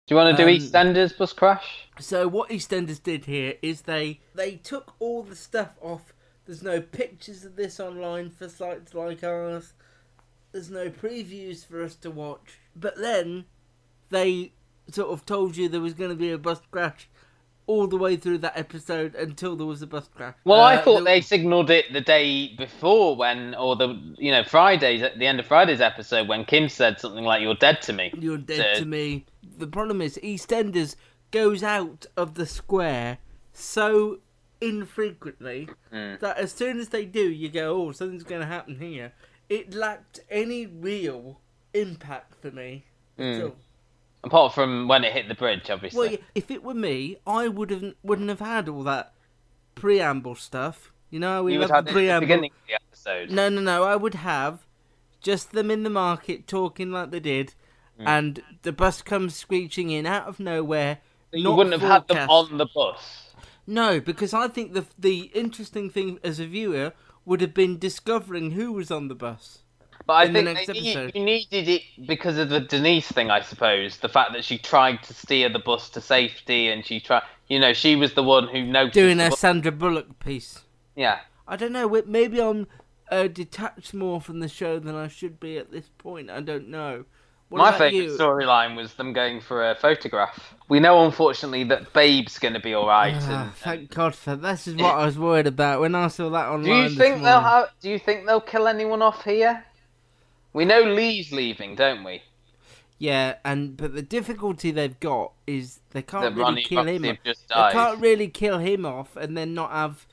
Do you want to do EastEnders bus crash? So what EastEnders did here is they took all the stuff off. There's no pictures of this online for sites like ours. There's no previews for us to watch. But then they sort of told you there was going to be a bus crash all the way through that episode until there was a bus crash. Well, I thought they signalled it the day before Fridays, at the end of Friday's episode, when Kim said something like, "You're dead to me." You're dead to me. The problem is EastEnders goes out of the square so infrequently that as soon as they do, you go, "Oh, something's going to happen here." It lacked any real impact for me at all. Apart from when it hit the bridge, obviously. Well, if it were me, I wouldn't have had all that preamble stuff. You know, we love the preamble. At the beginning of the episode. No. I would have just them in the market talking like they did, and the bus comes screeching in out of nowhere. You wouldn't have had them on the bus. No, because I think the interesting thing as a viewer would have been discovering who was on the bus. But I think you needed it because of the Denise thing, I suppose. The fact that she tried to steer the bus to safety, and she was the one who noticed doing her Sandra Bullock piece. Yeah. I don't know. Maybe I'm detached more from the show than I should be at this point. I don't know. My favourite storyline was them going for a photograph. We know, unfortunately, that Babe's going to be all right. Thank God for that. This is what I was worried about when I saw that online. Do you think they'll kill anyone off here? We know Lee's leaving, don't we? Yeah, but the difficulty they've got is they can't really kill him off. They can't really kill him off and then not have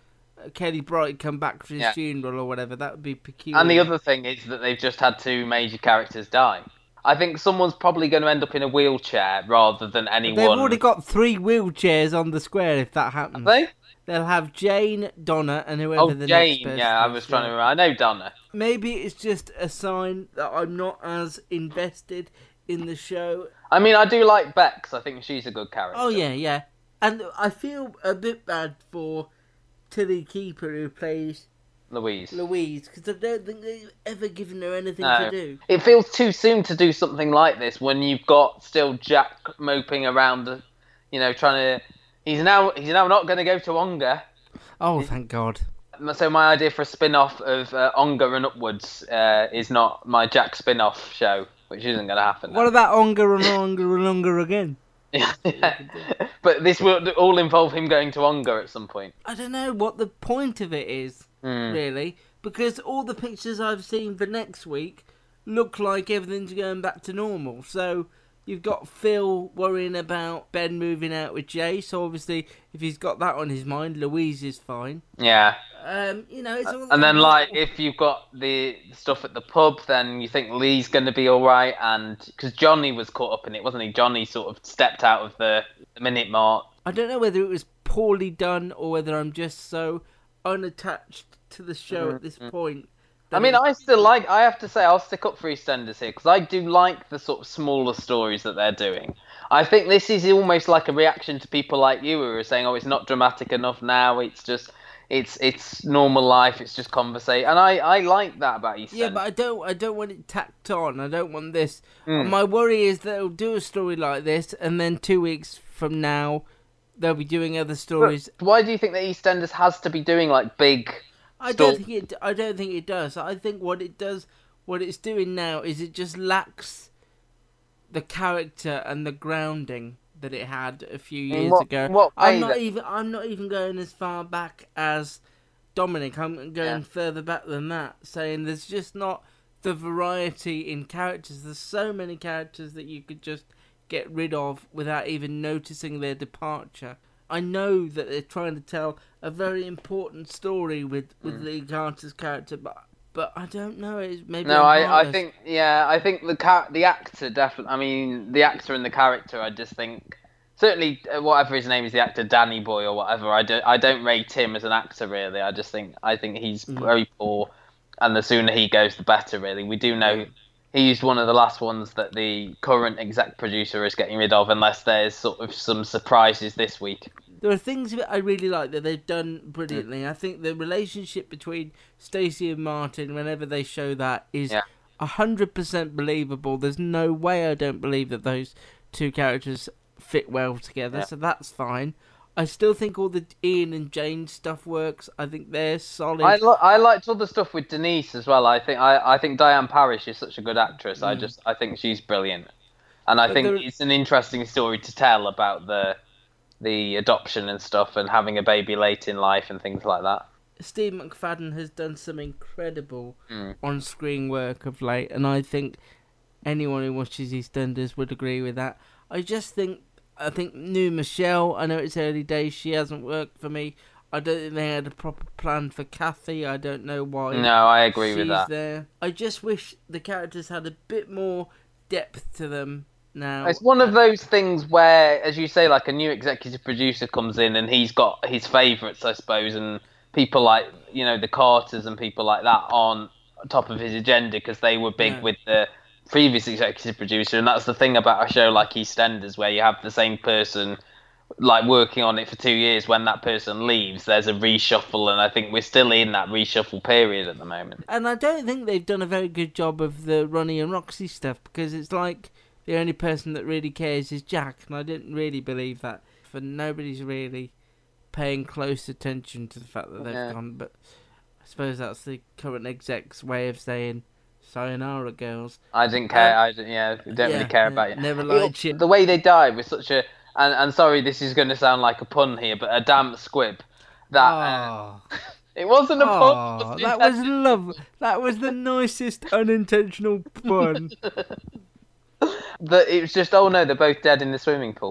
Kelly Bright come back for his funeral or whatever. That would be peculiar. And the other thing is that they've just had two major characters die. I think someone's probably going to end up in a wheelchair rather than anyone. They've already got 3 wheelchairs on the square if that happens. Have they? They'll have Jane, Donna, and whoever the next person is. Yeah, I was trying to remember. I know Donna. Maybe it's just a sign that I'm not as invested in the show. I mean, I do like Bex. I think she's a good character. Oh, yeah. And I feel a bit bad for Tilly Keeper, who plays Louise, because I don't think they've ever given her anything to do. It feels too soon to do something like this when you've got still Jack moping around, trying to... He's now not going to go to Onga. Oh, thank God. So my idea for a spin-off of Onga and Upwards is not my Jack spin-off show, which isn't going to happen. What about Onga and Onga and Onga again? Yeah. But this will all involve him going to Onga at some point. I don't know what the point of it is, really, because all the pictures I've seen for next week look like everything's going back to normal. So you've got Phil worrying about Ben moving out with Jay, so obviously if he's got that on his mind, Louise is fine. Yeah. It's all. And then, if you've got the stuff at the pub, then you think Lee's going to be all right, and because Johnny was caught up in it, wasn't he? Johnny sort of stepped out of the minute mark. I don't know whether it was poorly done or whether I'm just so unattached to the show at this point. I mean, I have to say, I'll stick up for EastEnders here, because I do like the sort of smaller stories that they're doing. I think this is almost like a reaction to people like you who are saying, oh, it's not dramatic enough now, it's just... It's normal life. It's just conversation, and I like that about EastEnders. Yeah, but I don't want it tacked on. I don't want this. My worry is they'll do a story like this, and then 2 weeks from now, they'll be doing other stories. But why do you think that EastEnders has to be doing like big? I don't think it does. I think what it's doing now is it just lacks the character and the grounding that it had a few years ago. I'm not even going as far back as Dominic. I'm going further back than that, saying there's just not the variety in characters. There's so many characters that you could just get rid of without even noticing their departure. I know that they're trying to tell a very important story with Lee Carter's character, but I don't know. I think the actor definitely. I mean, the actor and the character. I just think certainly whatever his name is, the actor Danny Boy or whatever. I don't rate him as an actor really. I think he's very poor, and the sooner he goes, the better. Really, we do know he's one of the last ones that the current exec producer is getting rid of, unless there's sort of some surprises this week. There are things that I really like that they've done brilliantly. I think the relationship between Stacey and Martin, whenever they show that, is 100% believable. There's no way I don't believe that those two characters fit well together, Yeah. so that's fine. I still think all the Ian and Jane stuff works. I think they're solid. I liked all the stuff with Denise as well. I think Diane Parrish is such a good actress. I think she's brilliant, and I think it's an interesting story to tell about the adoption and stuff, and having a baby late in life and things like that. Steve McFadden has done some incredible on-screen work of late, and I think anyone who watches EastEnders would agree with that. I think new Michelle, I know it's early days, she hasn't worked for me. I don't think they had a proper plan for Kathy. I don't know why. No, I agree with that. There. I just wish the characters had a bit more depth to them now. It's one of those things where, as you say, like a new executive producer comes in and he's got his favourites, I suppose, and people like, the Carters and people like that on top of his agenda because they were big with the previous executive producer. And that's the thing about a show like EastEnders, where you have the same person like working on it for 2 years. When that person leaves, there's a reshuffle, and I think we're still in that reshuffle period at the moment. And I don't think they've done a very good job of the Ronnie and Roxy stuff, because it's like the only person that really cares is Jack, and I didn't really believe that. For nobody's really paying close attention to the fact that they've gone, but I suppose that's the current exec's way of saying sayonara, girls. I didn't care. Don't really care about it. Never liked you. The way they died was such a, and sorry, this is going to sound like a pun here, but a damp squib. That it wasn't a pun. That was love. That was the nicest unintentional pun. It was just, oh no, they're both dead in the swimming pool.